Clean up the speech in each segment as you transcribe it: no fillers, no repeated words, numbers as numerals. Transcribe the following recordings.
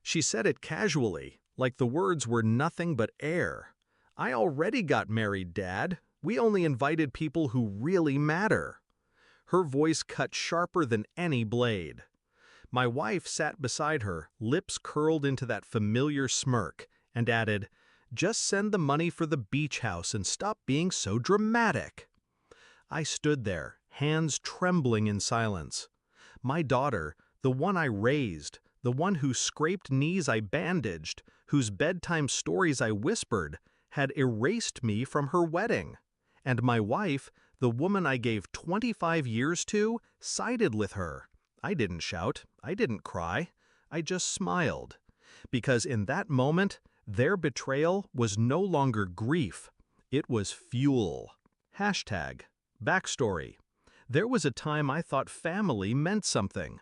She said it casually, like the words were nothing but air. I already got married, Dad. We only invited people who really matter. Her voice cut sharper than any blade. My wife sat beside her, lips curled into that familiar smirk, and added, "Just send the money for the beach house and stop being so dramatic." I stood there, hands trembling in silence. My daughter, the one I raised, the one whose scraped knees I bandaged, whose bedtime stories I whispered, had erased me from her wedding. And my wife, the woman I gave 25 years to, sided with her. I didn't shout, I didn't cry, I just smiled. Because in that moment, their betrayal was no longer grief, it was fuel. Hashtag. Backstory. There was a time I thought family meant something.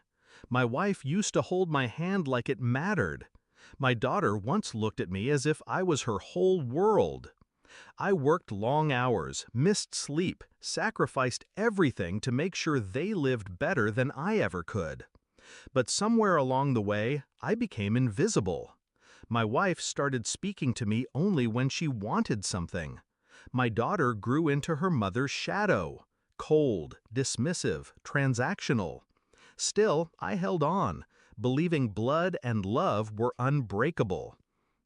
My wife used to hold my hand like it mattered. My daughter once looked at me as if I was her whole world. I worked long hours, missed sleep, sacrificed everything to make sure they lived better than I ever could. But somewhere along the way, I became invisible. My wife started speaking to me only when she wanted something. My daughter grew into her mother's shadow, cold, dismissive, transactional. Still, I held on, believing blood and love were unbreakable.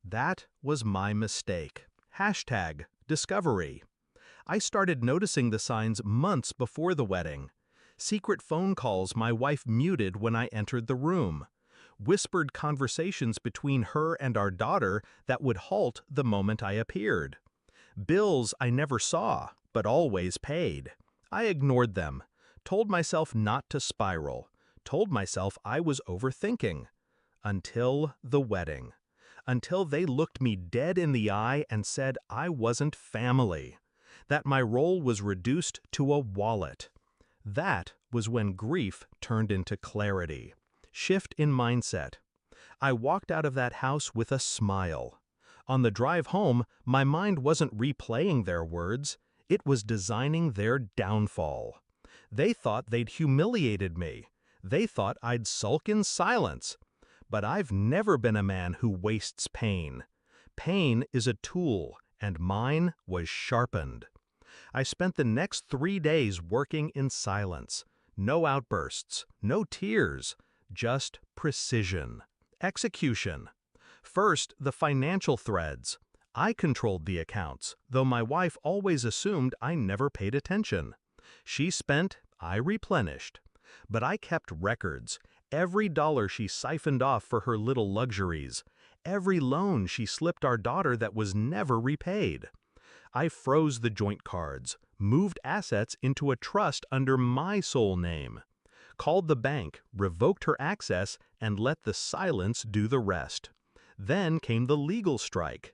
That was my mistake. Hashtag discovery. I started noticing the signs months before the wedding. Secret phone calls my wife muted when I entered the room. Whispered conversations between her and our daughter that would halt the moment I appeared. Bills I never saw, but always paid. I ignored them, told myself not to spiral, told myself I was overthinking. Until the wedding. Until they looked me dead in the eye and said I wasn't family, that my role was reduced to a wallet. That was when grief turned into clarity. Shift in mindset. I walked out of that house with a smile. On the drive home, my mind wasn't replaying their words, it was designing their downfall. They thought they'd humiliated me. They thought I'd sulk in silence. But I've never been a man who wastes pain. Pain is a tool, and mine was sharpened. I spent the next 3 days working in silence. No outbursts, no tears, just precision. Execution. First, the financial threads. I controlled the accounts, though my wife always assumed I never paid attention. She spent, I replenished. But I kept records. Every dollar she siphoned off for her little luxuries. Every loan she slipped our daughter that was never repaid. I froze the joint cards, moved assets into a trust under my sole name. Called the bank, revoked her access, and let the silence do the rest. Then came the legal strike.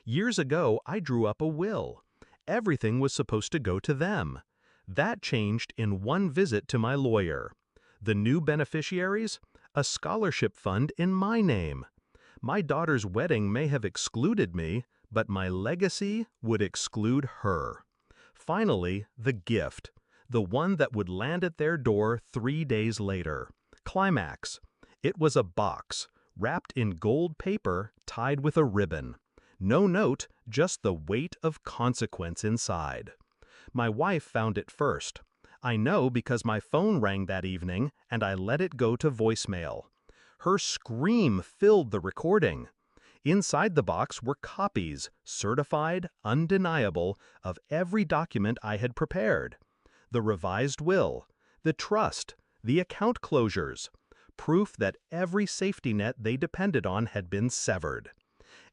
Years ago, I drew up a will. Everything was supposed to go to them. That changed in one visit to my lawyer. The new beneficiaries? A scholarship fund in my name. My daughter's wedding may have excluded me, but my legacy would exclude her. Finally, the gift. The one that would land at their door 3 days later. Climax. It was a box, wrapped in gold paper, tied with a ribbon. No note, just the weight of consequence inside. My wife found it first. I know because my phone rang that evening and I let it go to voicemail. Her scream filled the recording. Inside the box were copies, certified, undeniable, of every document I had prepared. The revised will, the trust, the account closures, proof that every safety net they depended on had been severed.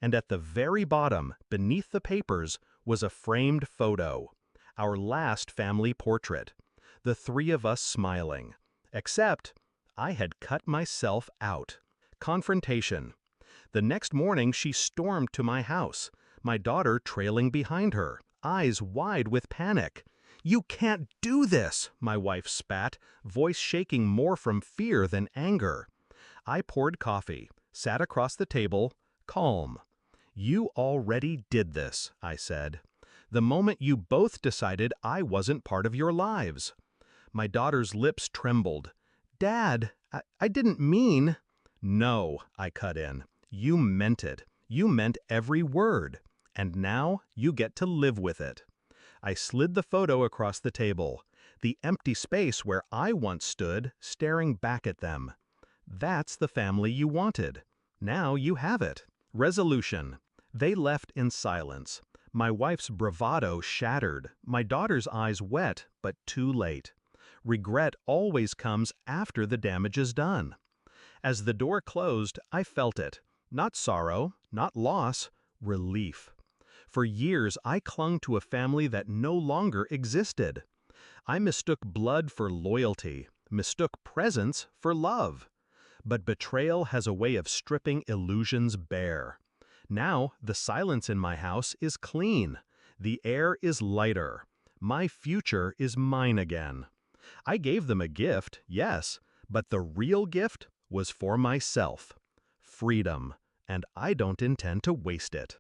And at the very bottom, beneath the papers, was a framed photo. Our last family portrait. The 3 of us smiling. Except, I had cut myself out. Confrontation. The next morning she stormed to my house, my daughter trailing behind her, eyes wide with panic. "You can't do this," my wife spat, voice shaking more from fear than anger. I poured coffee, sat across the table, calm. "You already did this," I said. "The moment you both decided I wasn't part of your lives." My daughter's lips trembled. "Dad, I didn't mean—" "No," I cut in. You meant it. You meant every word. And now you get to live with it. I slid the photo across the table, the empty space where I once stood, staring back at them. That's the family you wanted. Now you have it. Resolution. They left in silence. My wife's bravado shattered, my daughter's eyes wet, but too late. Regret always comes after the damage is done. As the door closed, I felt it. Not sorrow, not loss, relief. For years, I clung to a family that no longer existed. I mistook blood for loyalty, mistook presence for love. But betrayal has a way of stripping illusions bare. Now, the silence in my house is clean. The air is lighter. My future is mine again. I gave them a gift, yes, but the real gift was for myself. Freedom, and I don't intend to waste it.